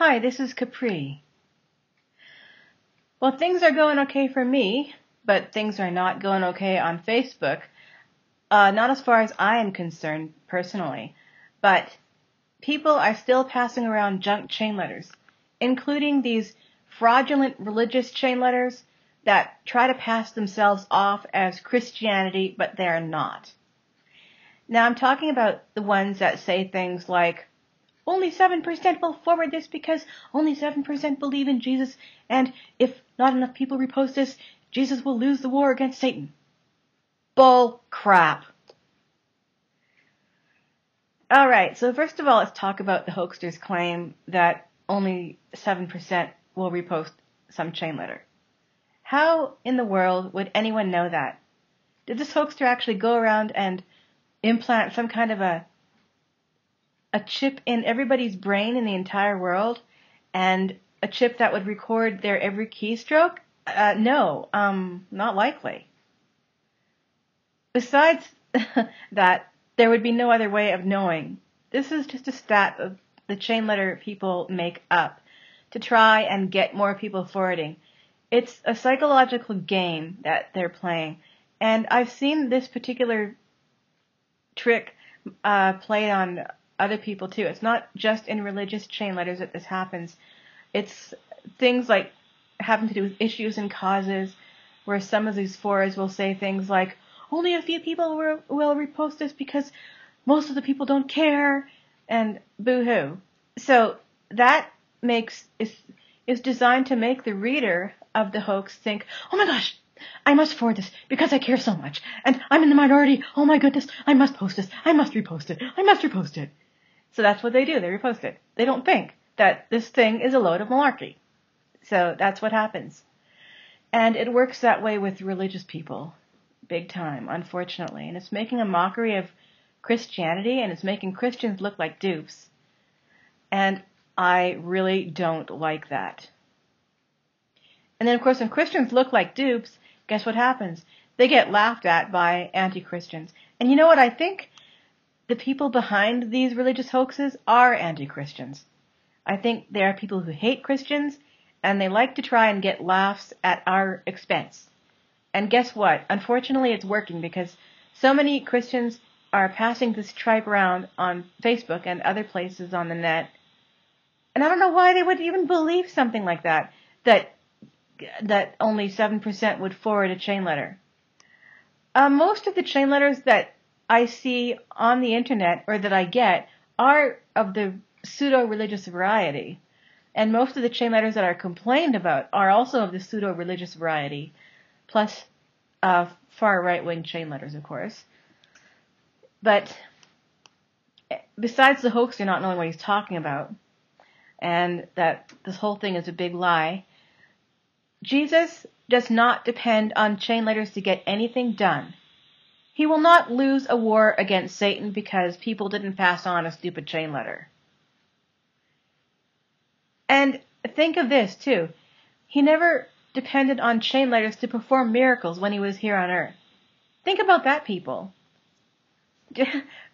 Hi, this is Capri. Well, things are going okay for me, but things are not going okay on Facebook. Not as far as I am concerned, personally. But people are still passing around junk chain letters, including these fraudulent religious chain letters that try to pass themselves off as Christianity, but they're not. Now, I'm talking about the ones that say things like, only 7% will forward this because only 7% believe in Jesus, and if not enough people repost this, Jesus will lose the war against Satan. Bull crap. Alright, so first of all, let's talk about the hoaxer's claim that only 7% will repost some chain letter. How in the world would anyone know that? Did this hoaxer actually go around and implant some kind of a chip in everybody's brain in the entire world, and a chip that would record their every keystroke? No, not likely. Besides that, there would be no other way of knowing. This is just a stat of the chain letter people make up to try and get more people forwarding. It's a psychological game that they're playing, and I've seen this particular trick played on other people too. It's not just in religious chain letters that this happens. It's things like having to do with issues and causes, where some of these forwards will say things like, only a few people will repost this because most of the people don't care, and boo-hoo. So that is designed to make the reader of the hoax think, oh my gosh, I must forward this because I care so much, and I'm in the minority. Oh my goodness, I must post this. I must repost it. I must repost it. So that's what they do. They repost it. They don't think that this thing is a load of malarkey. So that's what happens. And it works that way with religious people. Big time, unfortunately. And it's making a mockery of Christianity, and it's making Christians look like dupes. And I really don't like that. And then, of course, when Christians look like dupes, guess what happens? They get laughed at by anti-Christians. And you know what I think? The people behind these religious hoaxes are anti-Christians. I think they are people who hate Christians, and they like to try and get laughs at our expense. And guess what? Unfortunately, it's working because so many Christians are passing this tripe around on Facebook and other places on the net. And I don't know why they would even believe something like that only 7% would forward a chain letter. Most of the chain letters that I see on the internet, or that I get, are of the pseudo-religious variety. And most of the chain letters that are complained about are also of the pseudo-religious variety, plus far right-wing chain letters, of course. But besides the hoaxer not knowing what he's talking about, and that this whole thing is a big lie, Jesus does not depend on chain letters to get anything done. He will not lose a war against Satan because people didn't pass on a stupid chain letter. And think of this, too. He never depended on chain letters to perform miracles when he was here on earth. Think about that, people.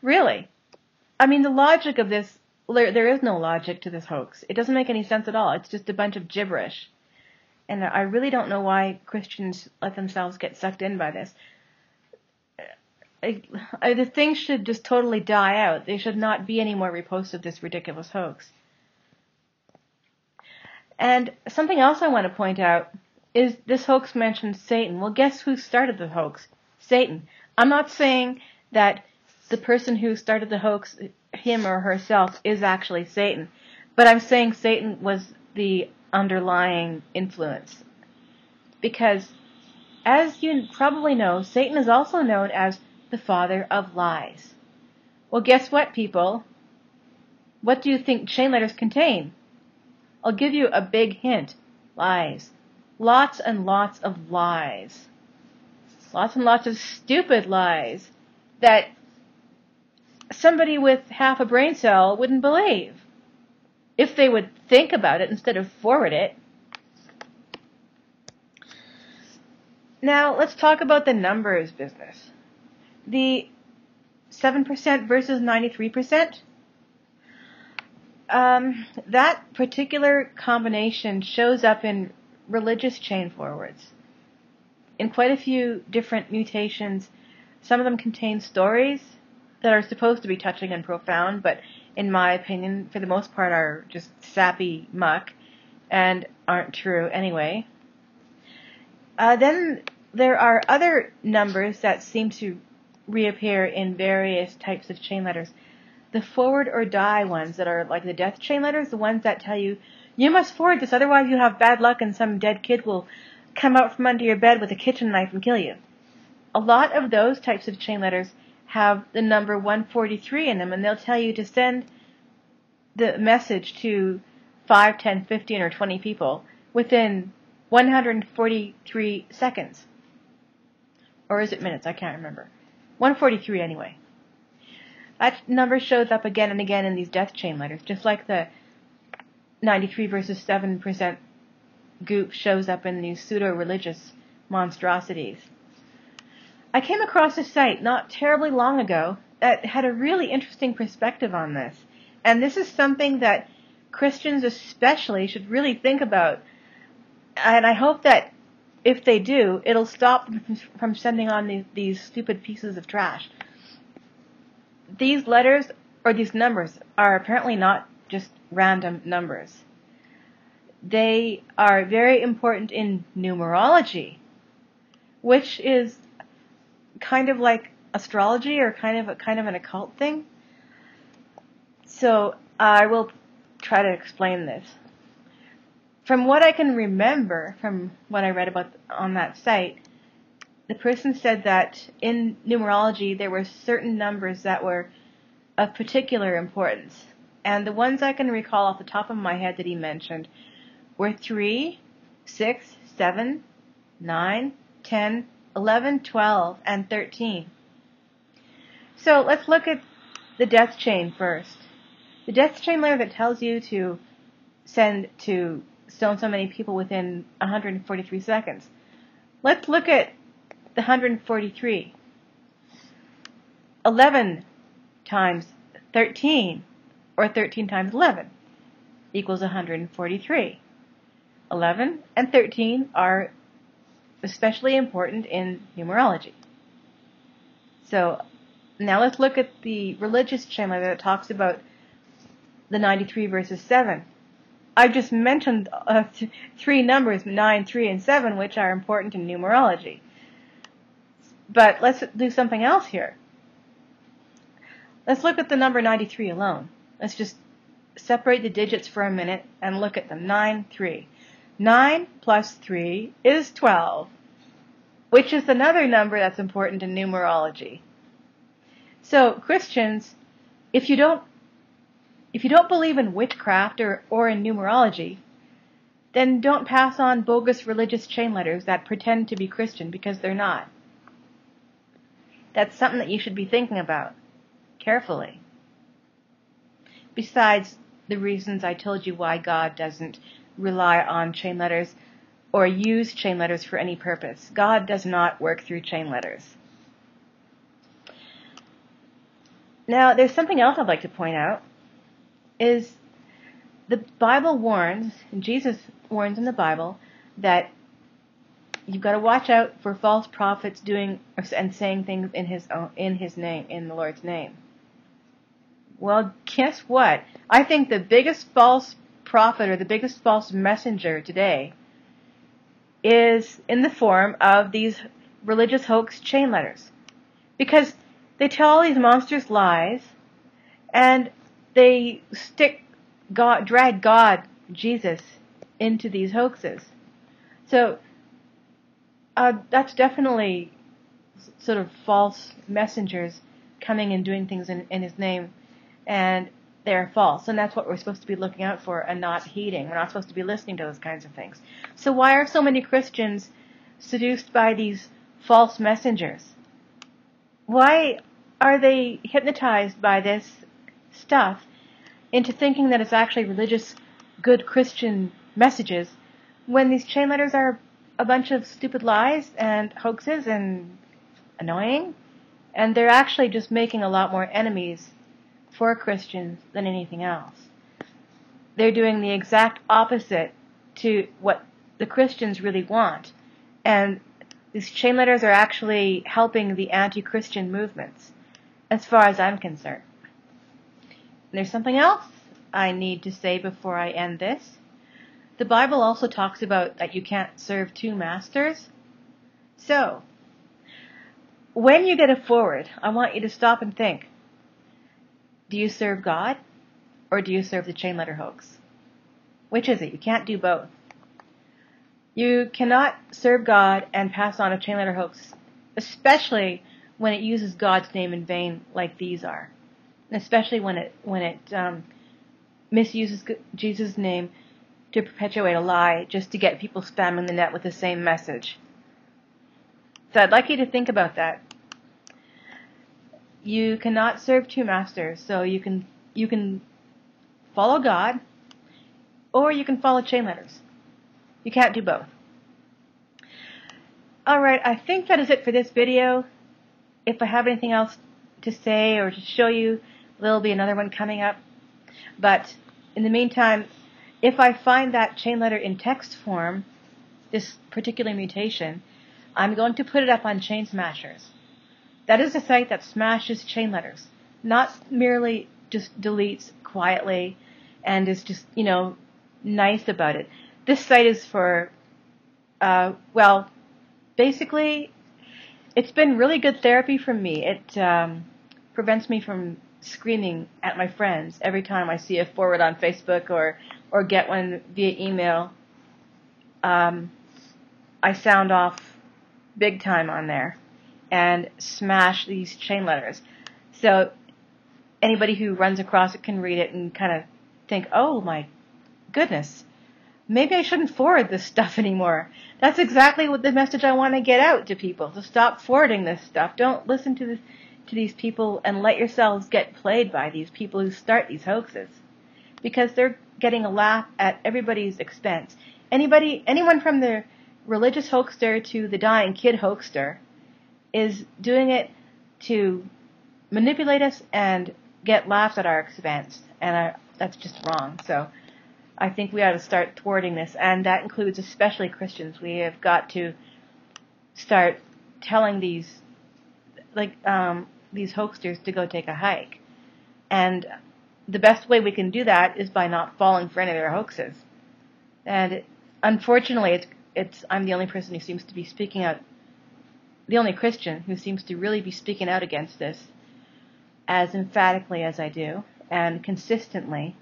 Really. I mean, the logic of this, there is no logic to this hoax. It doesn't make any sense at all. It's just a bunch of gibberish. And I really don't know why Christians let themselves get sucked in by this. The thing should just totally die out. There should not be any more reposts of this ridiculous hoax. And something else I want to point out is this hoax mentions Satan. Well, guess who started the hoax? Satan. I'm not saying that the person who started the hoax, him or herself, is actually Satan. But I'm saying Satan was the underlying influence. Because, as you probably know, Satan is also known as the father of lies. Well, guess what, people? What do you think chain letters contain? I'll give you a big hint. Lies. Lots and lots of lies. Lots and lots of stupid lies that somebody with half a brain cell wouldn't believe. If they would think about it instead of forward it. Now, let's talk about the numbers business. The 7% versus 93%. That particular combination shows up in religious chain forwards. In quite a few different mutations, some of them contain stories that are supposed to be touching and profound, but in my opinion, for the most part, are just sappy muck and aren't true anyway. Then there are other numbers that seem to reappear in various types of chain letters. The forward or die ones that are like the death chain letters, the ones that tell you, you must forward this, otherwise you have bad luck and some dead kid will come out from under your bed with a kitchen knife and kill you. A lot of those types of chain letters have the number 143 in them, and they'll tell you to send the message to 5, 10, 15, or 20 people within 143 seconds. Or is it minutes? I can't remember. 143 anyway. That number shows up again and again in these death chain letters, just like the 93 versus 7% goop shows up in these pseudo-religious monstrosities. I came across a site not terribly long ago that had a really interesting perspective on this. And this is something that Christians especially should really think about. And I hope that if they do, it'll stop them from sending on these stupid pieces of trash. These letters, or these numbers, are apparently not just random numbers. They are very important in numerology, which is kind of like astrology or kind of an occult thing. So I will try to explain this. From what I can remember from what I read about on that site, the person said that in numerology there were certain numbers that were of particular importance. And the ones I can recall off the top of my head that he mentioned were 3, 6, 7, 9, 10, 11, 12, and 13. So let's look at the death chain first. The death chain letter that tells you to send to so many people within 143 seconds. Let's look at the 143. 11 times 13, or 13 times 11, equals 143. 11 and 13 are especially important in numerology. So now let's look at the religious chain letter that talks about the 93 versus 7. I've just mentioned three numbers, 9, 3, and 7, which are important in numerology. But let's do something else here. Let's look at the number 93 alone. Let's just separate the digits for a minute and look at them. 9, 3. 9 plus 3 is 12, which is another number that's important in numerology. So Christians, if you don't believe in witchcraft or in numerology, then don't pass on bogus religious chain letters that pretend to be Christian, because they're not. That's something that you should be thinking about carefully. Besides the reasons I told you why God doesn't rely on chain letters or use chain letters for any purpose. God does not work through chain letters. Now, there's something else I'd like to point out, is the Bible warns, and Jesus warns in the Bible, that you've got to watch out for false prophets doing and saying things in his name, in the Lord's name. Well, guess what? I think the biggest false prophet or the biggest false messenger today is in the form of these religious hoax chain letters. Because they tell all these monstrous lies, and they drag God, Jesus, into these hoaxes. So that's definitely sort of false messengers coming and doing things in his name, and they're false. And that's what we're supposed to be looking out for and not heeding. We're not supposed to be listening to those kinds of things. So why are so many Christians seduced by these false messengers? Why are they hypnotized by this stuff into thinking that it's actually religious, good Christian messages, when these chain letters are a bunch of stupid lies and hoaxes and annoying, and they're actually just making a lot more enemies for Christians than anything else? they're doing the exact opposite to what the Christians really want. And these chain letters are actually helping the anti-Christian movements, as far as I'm concerned. And there's something else I need to say before I end this. The Bible also talks about that you can't serve two masters. So, when you get a forward, I want you to stop and think. Do you serve God, or do you serve the chain letter hoax? Which is it? You can't do both. You cannot serve God and pass on a chain letter hoax, especially when it uses God's name in vain like these are. And especially when it misuses Jesus' name to perpetuate a lie just to get people spamming the net with the same message. So I'd like you to think about that. You cannot serve two masters, so you can follow God, or you can follow chain letters. You can't do both. Alright, I think that is it for this video. If I have anything else to say or to show you, there'll be another one coming up. But in the meantime, if I find that chain letter in text form, this particular mutation, I'm going to put it up on Chain Smashers. That is a site that smashes chain letters, not merely just deletes quietly and is just, nice about it. This site is for, basically, it's been really good therapy for me. It prevents me from screaming at my friends every time I see a forward on Facebook or get one via email. I sound off big time on there and smash these chain letters. So anybody who runs across it can read it and kind of think, oh my goodness, maybe I shouldn't forward this stuff anymore. That's exactly what the message I want to get out to people. So stop forwarding this stuff. Don't listen to these people and let yourselves get played by these people who start these hoaxes. Because they're getting a laugh at everybody's expense. Anyone from the religious hoaxer to the dying kid hoaxer is doing it to manipulate us and get laughs at our expense. And that's just wrong. So I think we ought to start thwarting this, and that includes especially Christians. We have got to start telling these hoaxers to go take a hike. And the best way we can do that is by not falling for any of their hoaxes. And unfortunately, I'm the only person who seems to be speaking out, the only Christian who seems to really be speaking out against this as emphatically as I do, and consistently.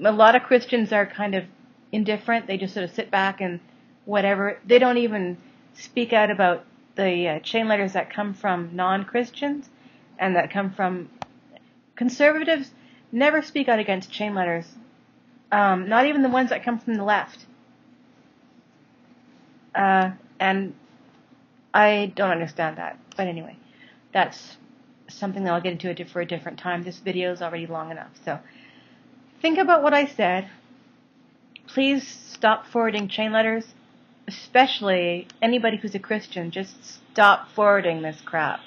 A lot of Christians are kind of indifferent. They just sort of sit back and whatever. They don't even speak out about the chain letters that come from non-Christians and that come from conservatives. Never speak out against chain letters. Not even the ones that come from the left. And I don't understand that. But anyway, that's something that I'll get into for a different time. This video is already long enough. So think about what I said. Please stop forwarding chain letters, especially anybody who's a Christian. Just stop forwarding this crap.